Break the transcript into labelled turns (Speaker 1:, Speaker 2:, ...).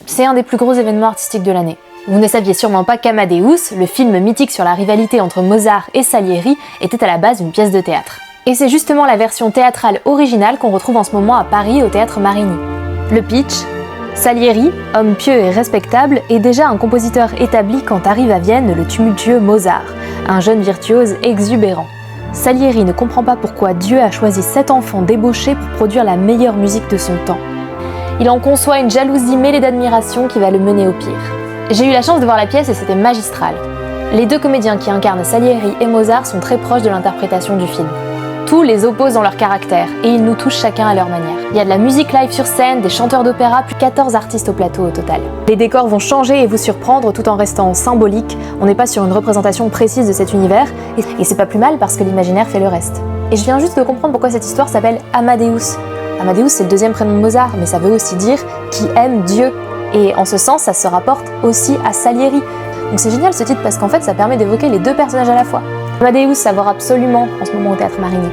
Speaker 1: C'est un des plus gros événements artistiques de l'année. Vous ne saviez sûrement pas qu'Amadeus, le film mythique sur la rivalité entre Mozart et Salieri, était à la base une pièce de théâtre. Et c'est justement la version théâtrale originale qu'on retrouve en ce moment à Paris au Théâtre Marigny. Le pitch: Salieri, homme pieux et respectable, est déjà un compositeur établi quand arrive à Vienne le tumultueux Mozart, un jeune virtuose exubérant. Salieri ne comprend pas pourquoi Dieu a choisi cet enfant débauché pour produire la meilleure musique de son temps. Il en conçoit une jalousie mêlée d'admiration qui va le mener au pire. J'ai eu la chance de voir la pièce et c'était magistral. Les deux comédiens qui incarnent Salieri et Mozart sont très proches de l'interprétation du film. Tout les oppose dans leur caractère et ils nous touchent chacun à leur manière. Il y a de la musique live sur scène, des chanteurs d'opéra, puis 14 artistes au plateau au total. Les décors vont changer et vous surprendre tout en restant symboliques. On n'est pas sur une représentation précise de cet univers et c'est pas plus mal parce que l'imaginaire fait le reste. Et je viens juste de comprendre pourquoi cette histoire s'appelle Amadeus. Amadeus, c'est le deuxième prénom de Mozart, mais ça veut aussi dire qui aime Dieu. Et en ce sens, ça se rapporte aussi à Salieri. Donc c'est génial ce titre parce qu'en fait ça permet d'évoquer les deux personnages à la fois. Amadeus, à voir absolument en ce moment au Théâtre Marigny.